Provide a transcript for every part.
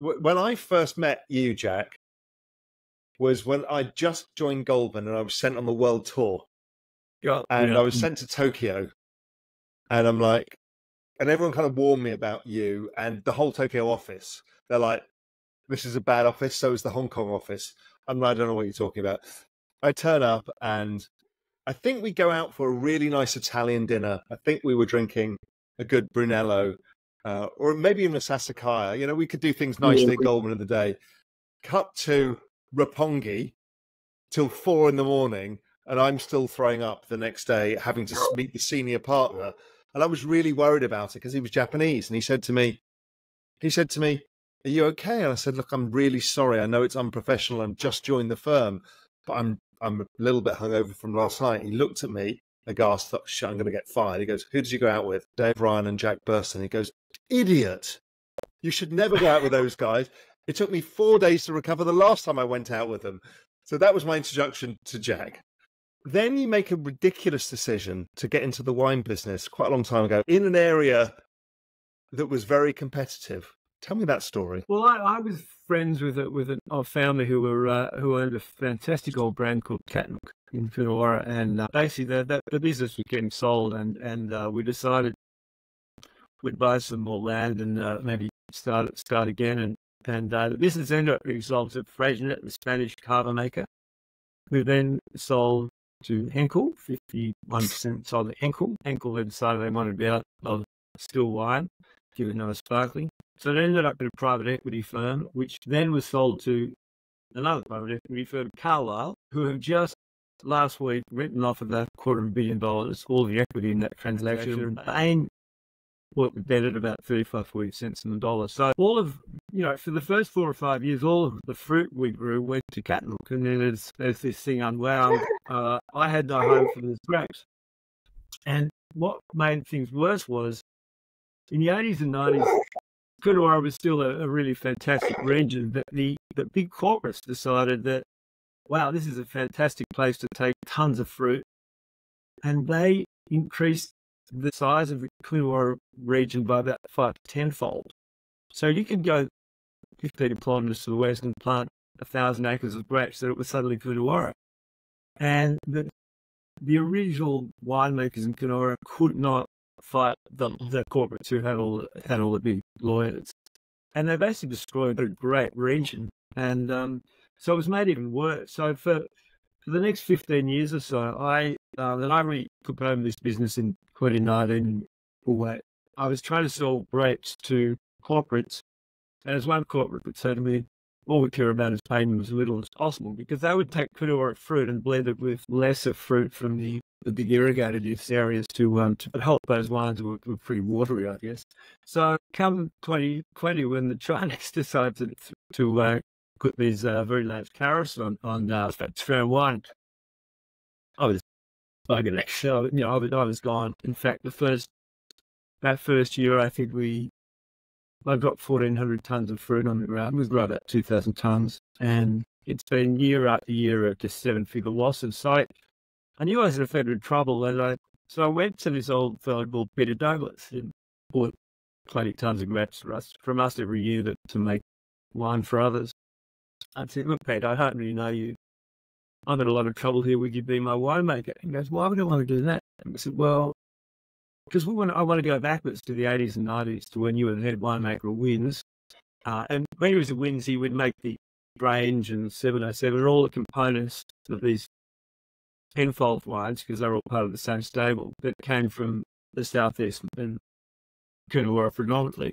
when I first met you, Jack, was when I just joined Goldman and I was sent on the world tour. Yeah, And I was sent to Tokyo. And I'm like, and everyone kind of warned me about you and the whole Tokyo office. They're like, this is a bad office. So is the Hong Kong office. I'm like, I don't know what you're talking about. I turn up and I think we go out for a really nice Italian dinner. I think we were drinking a good Brunello, or maybe even a Sassicaia. You know, we could do things nicely at Goldman in the day. Cut to Roppongi till 4 a.m, and I'm still throwing up the next day, having to meet the senior partner. And I was really worried about it because he was Japanese, and he said to me, "Are you okay?" And I said, "Look, I'm really sorry. I know it's unprofessional. I'm just joined the firm, but I'm a little bit hungover from last night." He looked at me aghast, thought, "Shit, I'm going to get fired." He goes, "Who did you go out with?" "Dave Ryan and Jack Burston." He goes, "Idiot. You should never go out with those guys. It took me 4 days to recover the last time I went out with them." So that was my introduction to Jack. Then you make a ridiculous decision to get into the wine business quite a long time ago in an area that was very competitive. Tell me that story. Well, I was friends with a family who owned a fantastic old brand called Cabernet in Coonawara, and basically the business was getting sold, and we decided we'd buy some more land and maybe start again, and the business ended up being sold to Freixenet, the Spanish cava maker, who then sold to Henkel, 51% sold to Henkel. Henkel had decided they wanted to be out of still wine, give it another sparkling. So it ended up in a private equity firm, which then was sold to another private equity firm, Carlyle, who have just last week written off about $250 million, all the equity in that transaction. Bain betted about 35-40 cents on the dollar. So all of, for the first 4 or 5 years, all of the fruit we grew went to Cabernet. And then as this thing unwound, I had no home for those grapes. And what made things worse was, in the 80s and 90s, Coonawara was still a really fantastic region, but the big corporates decided that, wow, this is a fantastic place to take tons of fruit. And they increased the size of the Coonawara region by about 5 to 10-fold. So you could go 15 kilometres to the west and plant 1,000 acres of grapes, so it was suddenly Coonawara. And the original winemakers in Coonawara could not fight the corporates who had all the big lawyers, and they basically destroyed a great region. And so it was made even worse. So for the next 15 years or so, I really took over this business in 2019. I was trying to sell grapes to corporates, and as one corporate would say to me, all we care about is paying them as little as possible, because they would take Coonawara fruit and blend it with lesser fruit from the big irrigated use areas to help those wines were pretty watery, I guess. So come 2020, when the Chinese decided to put these very large tariffs on Australian wine, I was buggered actually. I was gone. In fact, that first year, I think I got 1,400 tons of fruit on the ground. We grew about 2,000 tons, and it's been year after year of just 7-figure losses. So I knew I was in a fair bit of trouble, and so I went to this old fellow called Peter Douglas and bought 20 tons of grapes from us every year to make wine for others. I said, "Look, Peter, I don't really know you. I'm in a lot of trouble here. Would you be my winemaker?" He goes, "Why would I want to do that?" And I said, "Well, because I want to go backwards to the 80s and 90s to when you were the head winemaker of Wins. And when he was at Wins, he would make the Grange and 707, all the components of these Penfold wines, because they're all part of the same stable, that came from the southeast and Coonawara predominantly."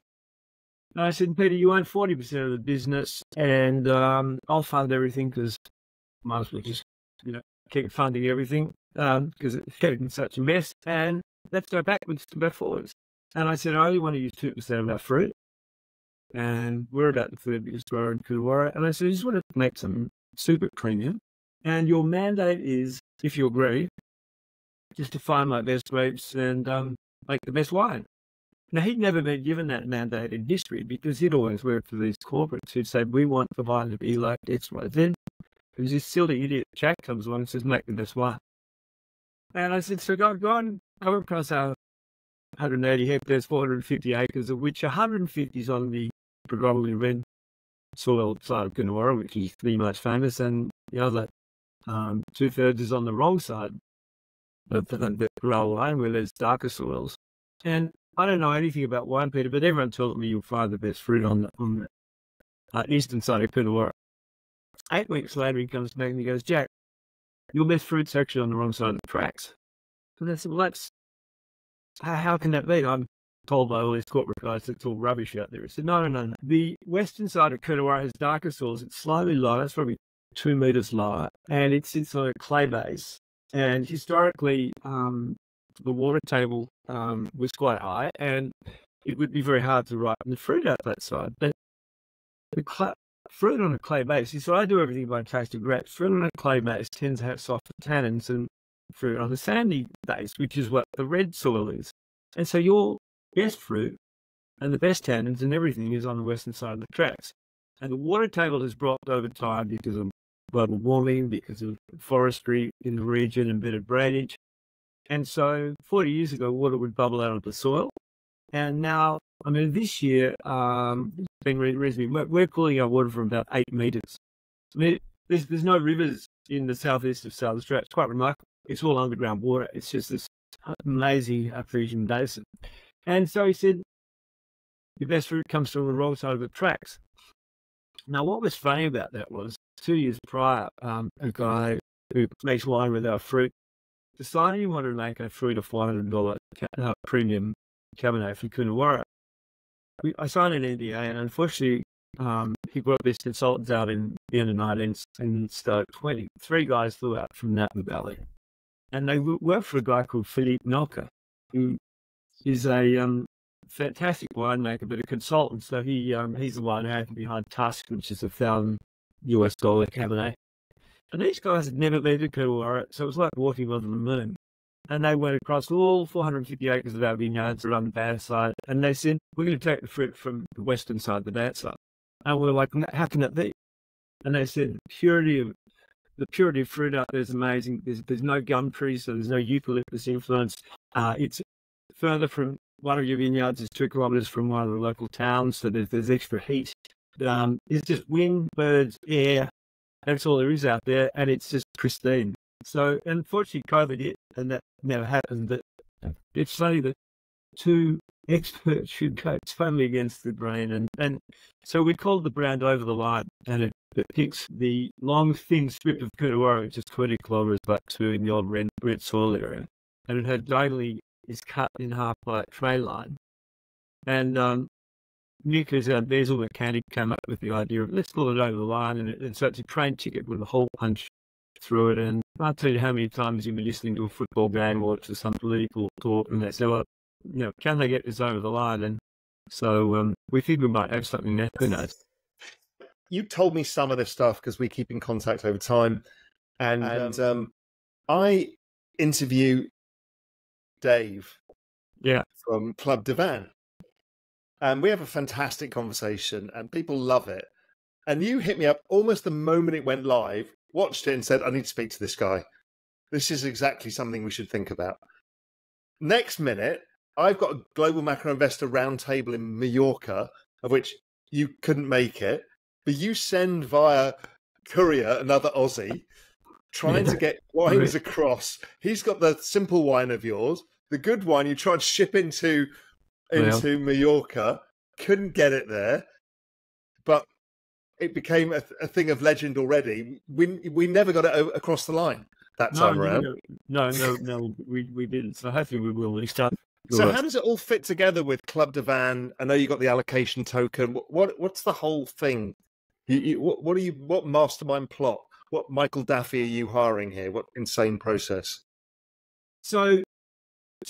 And I said, "Peter, you own 40% of the business, and I'll fund everything, because might as well just keep funding everything, because it's getting such a mess. And let's go backwards to go forwards." And I said, "I only want to use 2% of our fruit, and we're about the third biggest grower in Coonawara. And I said, I just want to make some super premium. And your mandate is, if you agree, just to find my best grapes and make the best wine." Now, he'd never been given that mandate in history, because he'd always worked for these corporates who'd say, "We want the wine to be like X, Y, Z." There's this silly idiot Jack comes along and says, "Make the best wine." And I said, "So go across our 180 hectares, 450 acres, of which 150 is on the predominantly red soil side of Coonawara, which is the most famous, and the other 2/3 is on the wrong side of the Raoul, where there's darker soils. And I don't know anything about wine, Peter, but everyone tells me you'll find the best fruit on the eastern side of Coonawara. 8 weeks later, he comes back and he goes, Jack, your best fruit's actually on the wrong side of the tracks. So I said, well, how can that be? I'm told by all these corporate guys that it's all rubbish out there. He said, no. The western side of Coonawara has darker soils. It's slightly lower. It's probably 2 meters lower, and it sits on a clay base. And historically, the water table was quite high, and it would be very hard to ripen the fruit out that side. But the fruit on a clay base, so I do everything by tasting grapes. Fruit on a clay base tends to have softer tannins than fruit on a sandy base, which is what the red soil is. And so your best fruit and the best tannins and everything is on the western side of the tracks. And the water table has dropped over time because of global warming, because of forestry in the region and better drainage. And so 40 years ago, water would bubble out of the soil. And now, I mean, this year, it's been reasonably, we're cooling our water from about 8 meters. I mean, there's no rivers in the southeast of South Australia. It's quite remarkable. It's all underground water. It's just this amazing Frisian basin. And so he said, your best fruit comes from the wrong side of the tracks. Now, what was funny about that was 2 years prior, a guy who makes wine with our fruit decided he wanted to make a fruit of $400 premium Cabernet from Coonawara. I signed an NDA, and unfortunately, he brought these consultants out in the end of 19 and start 20. 3 guys flew out from Napa Valley, and they worked for a guy called Philippe Nolka, who is a fantastic winemaker, but a consultant. So he's the one behind Tusk, which is $1,000 Cabernet. And these guys had never been to Coonawara, so it was like walking on the moon. And they went across all 450 acres of our vineyards around the bad side, and they said, we're going to take the fruit from the western side, the bad side. And we're like, how can that be? And they said, the purity of fruit out there is amazing. There's no gum trees, so there's no eucalyptus influence. It's further from one of your vineyards is 2 kilometres from one of the local towns, so there's extra heat. It's just wind, birds, air. That's all there is out there, and it's just pristine. So, unfortunately, COVID hit, and that never happened. But it's funny that 2 experts should go totally against the grain. And so we called the brand Over the Line, and it picks the long, thin strip of Coonawara, which is 20 kilometres back to in the old red soil area. And it had diagonally is cut in half by a tray line. And Nico's bezel mechanic came up with the idea of let's call it Over the Line, and so it's a train ticket with a hole punch through it. And I can't tell you how many times you've been listening to a football game or to some political talk, and they say, well, can they get this over the line? And so we think we might have something there. Who knows? You told me some of this stuff because we keep in contact over time, and I interview Dave, from Club dVIN, and we have a fantastic conversation, and people love it. And you hit me up almost the moment it went live, watched it, and said, "I need to speak to this guy. This is exactly something we should think about." Next minute, I've got a global macro investor roundtable in Mallorca, of which you couldn't make it, but you send via courier another Aussie trying to get wines across. He's got the simple wine of yours, the good wine you tried to ship into Mallorca, couldn't get it there, but it became a thing of legend already. We never got it across the line that time around. No, we didn't. So hopefully we will next time. So how does it all fit together with Club dVIN? I know you got the allocation token. What's the whole thing? What mastermind plot? What Michael Daffy are you hiring here? What insane process? So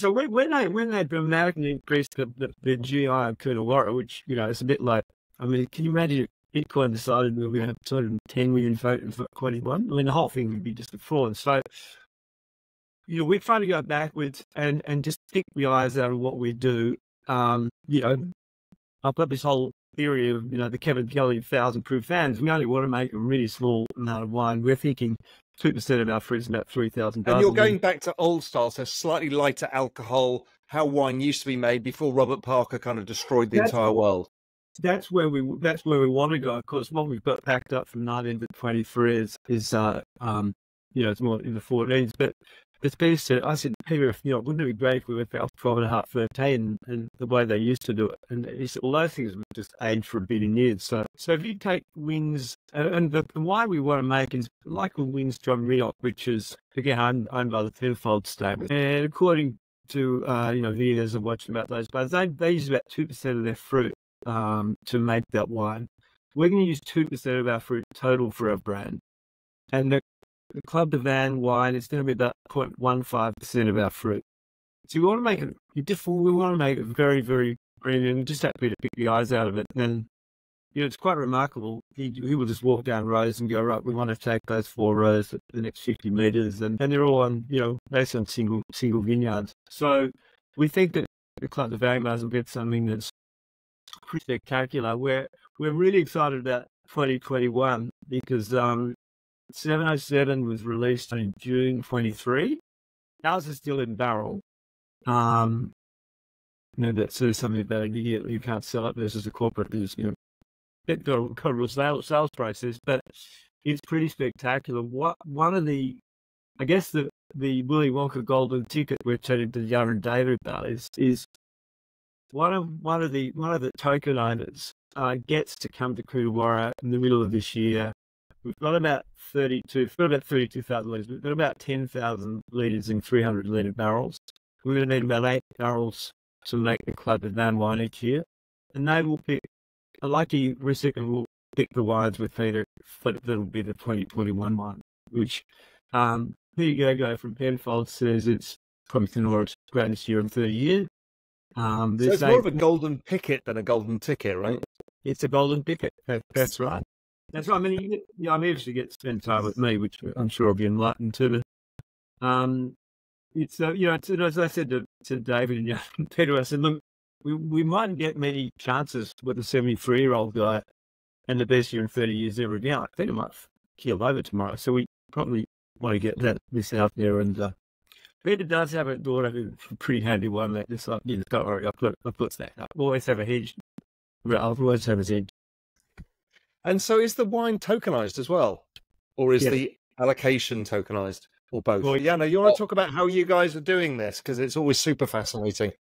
when they dramatically increased the GI of Coonawara, which is a bit like, I mean, can you imagine if Bitcoin decided we were going to have 210 million voters for 21? I mean, the whole thing would be just a fraud. So we're trying to go backwards and just stick the eyes out of what we do. I've got this whole theory of, the Kevin Kelly 1,000 proof fans. We only want to make a really small amount of wine. We're thinking 2% of our fruit is about 3,000. And you're going back to old style, so slightly lighter alcohol, how wine used to be made before Robert Parker kind of destroyed the entire world. that's where we want to go. Of course, what we've got packed up from 19 to 23 is it's more in the 14s. But as Peter said, I said, Peter, wouldn't it be great if we went for 12.5, 13, and the way they used to do it? And he said, well, those things would just age for a billion years. So if you take wings, and the wine we want to make is like a wings John Riot, which is again owned by the Penfold stable, and according to videos I've watched about those, but they use about 2% of their fruit to make that wine. We're going to use 2% of our fruit total for our brand. And the Club dVIN wine is going to be about 0.15% of our fruit. So we want to make it different. We want to make it very, very premium. Just happy to pick the eyes out of it. And it's quite remarkable. He will just walk down rows and go, right, we want to take those 4 rows at the next 50 meters, and they're all on based on single vineyards. So we think that the Club dVIN will get something that's pretty spectacular. We're really excited about 2021 because 707 was released in June 23. Ours is still in barrel. That's sort of something about you can't sell it versus a corporate. There's got a real sales process, but it's pretty spectacular. One of the, I guess the Willy Wonka golden ticket we're chatting to Jana and David about is one of the token owners gets to come to Coonawara in the middle of this year. We've got about 32,000 litres. We've got about 10,000 litres in 300-litre barrels. We're going to need about 8 barrels to make the Club dVIN wine each year. And they will pick, a lucky recipient will pick the wines with Peter, but that'll be the 2021 one, which Peter Gogo from Penfold says it's probably Coonawara's greatest year in 30 years. So it's more of a golden picket than a golden ticket, right? It's a golden ticket. That's right. That's right. I mean, I'm eager to spend time with me, which I'm sure I'll be enlightened to. It's as I said to David and Peter, I said, look, we mightn't get many chances with a 73-year-old guy and the best year in 30 years ever again. I think I might keel over tomorrow, so we probably want to get this out there. And Peter does have a daughter who's a pretty handy one. That just like, don't worry, I'll put that up. We'll always have a hedge. I'll always have a hedge. And so is the wine tokenized as well? Or is the allocation tokenized? Or both? Well, Jana, you want to talk about how you guys are doing this? Because it's always super fascinating.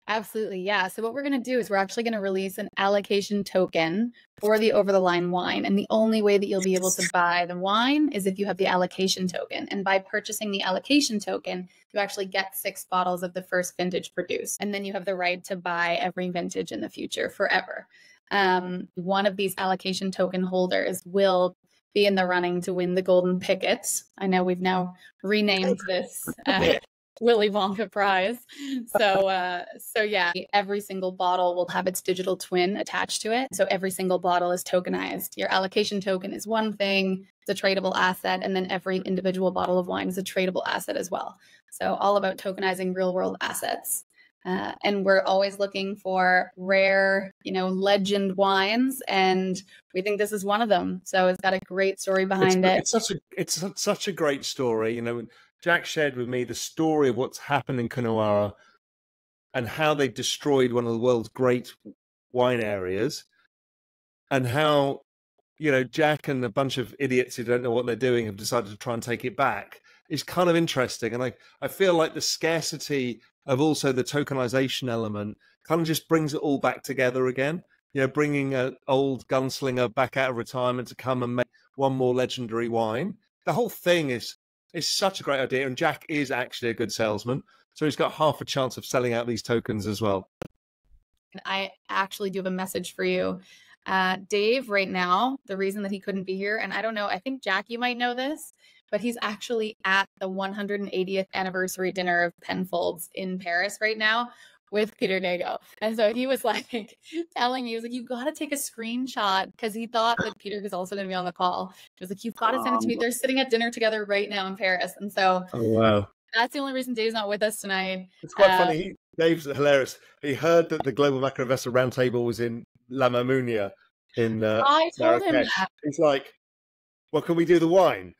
Absolutely, yeah. So what we're going to do is we're actually going to release an allocation token for the over-the-line wine. And the only way that you'll be able to buy the wine is if you have the allocation token. And by purchasing the allocation token, you actually get 6 bottles of the first vintage produced. And then you have the right to buy every vintage in the future forever. One of these allocation token holders will be in the running to win the golden picket. I know we've now renamed this Willy Wonka prize. So yeah, every single bottle will have its digital twin attached to it. So every single bottle is tokenized. Your allocation token is one thing, it's a tradable asset, and then every individual bottle of wine is a tradable asset as well. So all about tokenizing real world assets. And we're always looking for rare, legend wines, and we think this is one of them. So it's got a great story behind it. It's such a great story. Jack shared with me the story of what's happened in Coonawara and how they destroyed one of the world's great wine areas, and how Jack and a bunch of idiots who don't know what they're doing have decided to try and take it back. It's kind of interesting, and I feel like the scarcity of also the tokenization element kind of just brings it all back together again. Bringing an old gunslinger back out of retirement to come and make one more legendary wine. The whole thing is such a great idea, and Jack is actually a good salesman, so he's got half a chance of selling out these tokens as well. I actually do have a message for you. Dave, right now, the reason that he couldn't be here, and I don't know, I think Jack, you might know this, but he's actually at the 180th anniversary dinner of Penfolds in Paris right now with Peter Nago. And so he was like telling me, he was like, you've got to take a screenshot, because he thought that Peter was also going to be on the call. He was like, you've got to send it to me. They're sitting at dinner together right now in Paris. And so that's the only reason Dave's not with us tonight. It's quite funny. Dave's hilarious. He heard that the Global Macro Investor Roundtable was in La Mamounia in I told him Marrakesh. that. He's like, well, can we do the wine?